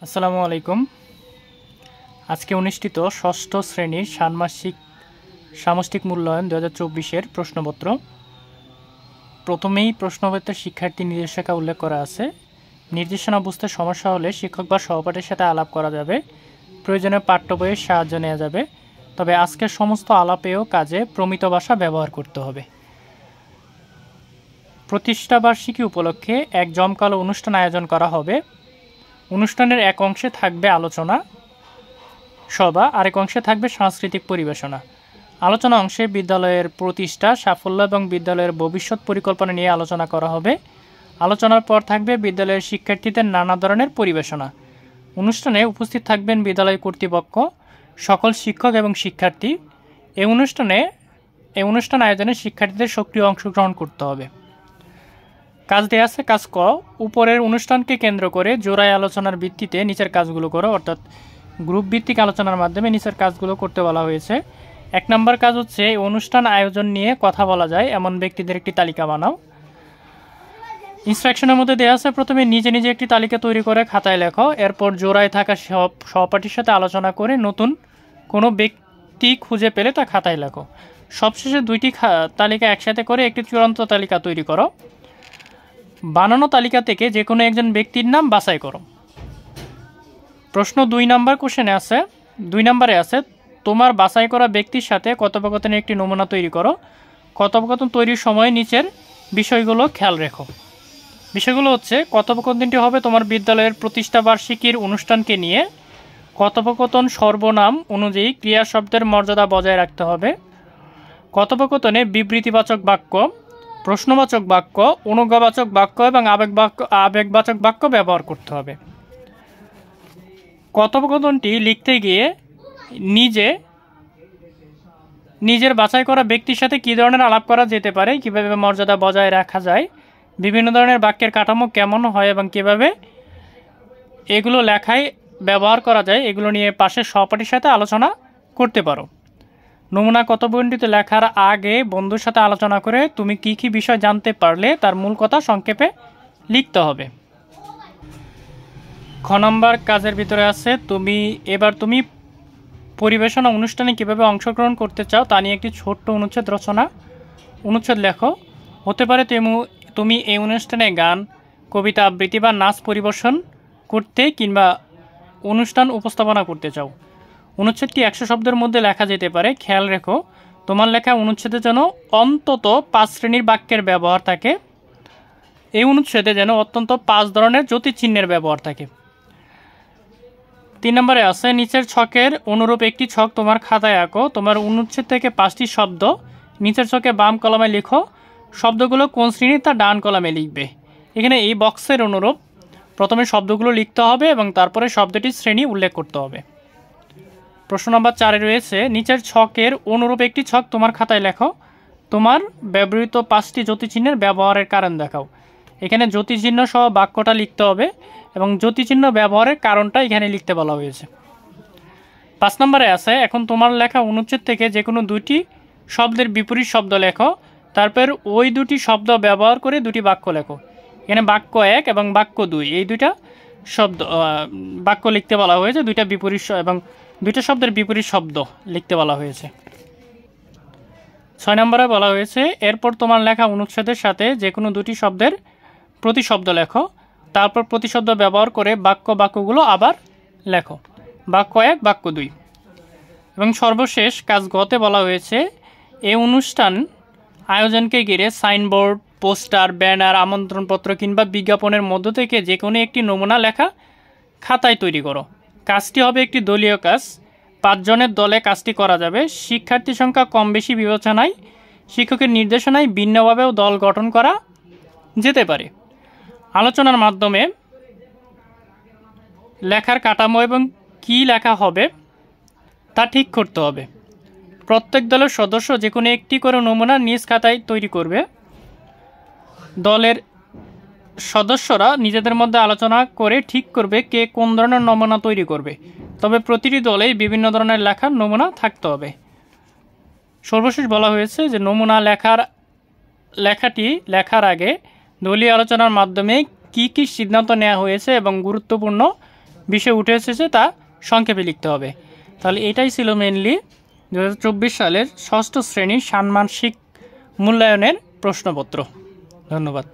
আসসালামু আলাইকুম। আজকে অনুষ্ঠিত ষষ্ঠ শ্রেণীর ষান্মাসিক সামষ্টিক মূল্যায়ন 2024-এর প্রশ্নপত্র। প্রথমেই প্রশ্নপত্রের শিক্ষার্থী নির্দেশিকা উল্লেখ করা আছে। নির্দেশনা বুঝতে সমস্যা হলে শিক্ষক বা সহপাঠীর সাথে আলাপ করা যাবে, প্রয়োজনে পাঠ্য বইয়ের সাহায্য নেওয়া যাবে। তবে আজকের সমস্ত আলাপেও কাজে প্রমিত ভাষা ব্যবহার করতে হবে। প্রতিষ্ঠাবার্ষিকী উপলক্ষে এক জমকালো অনুষ্ঠান আয়োজন করা হবে। অনুষ্ঠানের এক অংশে থাকবে আলোচনা সভা, আরেক অংশে থাকবে সাংস্কৃতিক পরিবেশনা। আলোচনা অংশে বিদ্যালয়ের প্রতিষ্ঠা, সাফল্য এবং বিদ্যালয়ের ভবিষ্যৎ পরিকল্পনা নিয়ে আলোচনা করা হবে। আলোচনার পর থাকবে বিদ্যালয়ের শিক্ষার্থীদের নানা ধরনের পরিবেশনা। অনুষ্ঠানে উপস্থিত থাকবেন বিদ্যালয় কর্তৃপক্ষ, সকল শিক্ষক এবং শিক্ষার্থী। এই অনুষ্ঠান আয়োজনে শিক্ষার্থীদের সক্রিয় অংশগ্রহণ করতে হবে। কাজ দেয়া আছে। কাজ ক, উপরের অনুষ্ঠানকে কেন্দ্র করে জোড়ায় আলোচনার ভিত্তিতে নিচের কাজগুলো করো, অর্থাৎ গ্রুপ ভিত্তিক আলোচনার মাধ্যমে নিচের কাজগুলো করতে বলা হয়েছে। 1 নম্বর কাজ হচ্ছে অনুষ্ঠান আয়োজন নিয়ে কথা বলা যায় এমন ব্যক্তিদের একটি তালিকা বানাও। ইনস্ট্রাকশনের মধ্যে দেওয়া আছে, প্রথমে নিজে নিজে একটি তালিকা তৈরি করে খাতায় লেখো। এরপর জোড়ায় থাকা সহপাঠীর সাথে আলোচনা করে নতুন কোনো ব্যক্তি খুঁজে পেলে তা খাতায় লেখো। সবশেষে 2টি তালিকা একসাথে করে একটি চূড়ান্ত তালিকা তৈরি করো। বানানো তালিকা থেকে যে কোনো একজন ব্যক্তির নাম বাছাই করো। প্রশ্ন 2 নম্বর কোশ্চেনে আছে, 2 নম্বরে আছে, তোমার বাছাই করা ব্যক্তির সাথে কথোপকথনের একটি নমুনা তৈরি করো। কথোপকথন তৈরির সময় নিচের বিষয়গুলো খেয়াল রেখো। বিষয়গুলো হচ্ছে, কথোপকথনটি হবে তোমার বিদ্যালয়ের প্রতিষ্ঠা বার্ষিকীর অনুষ্ঠানকে নিয়ে। কথোপকথন সর্বনাম অনুযায়ী ক্রিয়া শব্দের মর্যাদা বজায় রাখতে হবে। কথোপকথনে বিবৃতিবাচক বাক্য, প্রশ্নবাচক বাক্য, অনুজ্ঞাবাচক বাক্য এবং আবেগবাচক বাক্য ব্যবহার করতে হবে। কথোপকথনটি লিখতে গিয়ে নিজের বাছাই করা ব্যক্তির সাথে কী ধরনের আলাপ করা যেতে পারে, কীভাবে মর্যাদা বজায় রাখা যায়, বিভিন্ন ধরনের বাক্যের কাঠামো কেমন হয় এবং কীভাবে এগুলো লেখায় ব্যবহার করা যায়, এগুলো নিয়ে পাশের সহপাঠীর সাথে আলোচনা করতে পারো। নমুনা কথোপকথনটিতে লেখার আগে বন্ধুর সাথে আলোচনা করে তুমি কি কি বিষয় জানতে পারলে তার মূল কথা সংক্ষেপে লিখতে হবে। খ নম্বর কাজের ভিতরে আছে, তুমি পরিবেশনা অনুষ্ঠানে কিভাবে অংশগ্রহণ করতে চাও তা নিয়ে একটি ছোট্ট অনুচ্ছেদ লেখো। হতে পারে তুমি এই অনুষ্ঠানে গান, কবিতা আবৃত্তি বা নাচ পরিবেশন করতে কিংবা অনুষ্ঠান উপস্থাপনা করতে চাও। অনুচ্ছেদটি 100 শব্দের মধ্যে লেখা যেতে পারে। খেয়াল রেখো তোমার লেখা অনুচ্ছেদে যেন অন্তত 5 শ্রেণীর বাক্যের ব্যবহার থাকে। এই অনুচ্ছেদে যেন অত্যন্ত 5 ধরনের জ্যোতিচিহ্নের ব্যবহার থাকে। 3 নম্বরে আছে, নিচের ছকের অনুরূপ একটি ছক তোমার খাতায় আঁকো। তোমার অনুচ্ছেদ থেকে 5টি শব্দ নিচের ছকে বাম কলামে লিখো। শব্দগুলো কোন শ্রেণী তা ডান কলামে লিখবে। এখানে এই বক্সের অনুরূপ প্রথমে শব্দগুলো লিখতে হবে এবং তারপরে শব্দটির শ্রেণী উল্লেখ করতে হবে। প্রশ্ন নম্বর 4-এ রয়েছে, নিচের ছকের অনুরূপ একটি ছক তোমার খাতায় লেখো। তোমার ব্যবহৃত 5টি জ্যোতিচিহ্নের ব্যবহারের কারণ দেখাও। এখানে জ্যোতিচিহ্ন সহ বাক্যটা লিখতে হবে এবং জ্যোতিচিহ্ন ব্যবহারের কারণটা এখানে লিখতে বলা হয়েছে। 5 নম্বরে আছে, এখন তোমার লেখা অনুচ্ছেদ থেকে যে কোনো 2টি শব্দের বিপরীত শব্দ লেখো। তারপর ওই 2টি শব্দ ব্যবহার করে 2টি বাক্য লেখো। এখানে বাক্য 1 এবং বাক্য 2 এই 2টা বাক্য লিখতে বলা হয়েছে। 2টা শব্দের বিপরীত শব্দ লিখতে বলা হয়েছে। 6 নম্বরে বলা হয়েছে, এরপর তোমার লেখা অনুচ্ছেদের সাথে যে কোনো 2টি শব্দের প্রতিশব্দ লেখো। তারপর প্রতিশব্দ ব্যবহার করে বাক্যগুলো আবার লেখো। বাক্য 1, বাক্য 2। এবং সর্বশেষ কাজ গতে বলা হয়েছে, এই অনুষ্ঠান আয়োজনকে ঘিরে সাইনবোর্ড, পোস্টার, ব্যানার, আমন্ত্রণপত্র কিংবা বিজ্ঞাপনের মধ্য থেকে যে কোনো একটি নমুনা লেখা খাতায় তৈরি করো। কাজটি হবে একটি দলীয় কাজ। 5 জনের দলে কাজটি করা যাবে। শিক্ষার্থী সংখ্যা কম বেশি বিবেচনায় শিক্ষকের নির্দেশনায় ভিন্নভাবেও দল গঠন করা যেতে পারে। আলোচনার মাধ্যমে লেখার কাঠামো এবং কী লেখা হবে তা ঠিক করতে হবে। প্রত্যেক দলের সদস্য যে কোনো একটি করে নমুনা নিজ খাতায় তৈরি করবে। দলের সদস্যরা নিজেদের মধ্যে আলোচনা করে ঠিক করবে কে কোন ধরনের নমুনা তৈরি করবে। তবে প্রতিটি দলেই বিভিন্ন ধরনের লেখার নমুনা থাকতে হবে। সর্বশেষ বলা হয়েছে যে নমুনা লেখাটি লেখার আগে দলীয় আলোচনার মাধ্যমে কি কি সিদ্ধান্ত নেওয়া হয়েছে এবং গুরুত্বপূর্ণ বিষয় উঠে এসেছে তা সংক্ষেপে লিখতে হবে। তাহলে এটাই ছিল মেনলি 2024 সালের ষষ্ঠ শ্রেণীর ষান্মাসিক মূল্যায়নের প্রশ্নপত্র। ধন্যবাদ।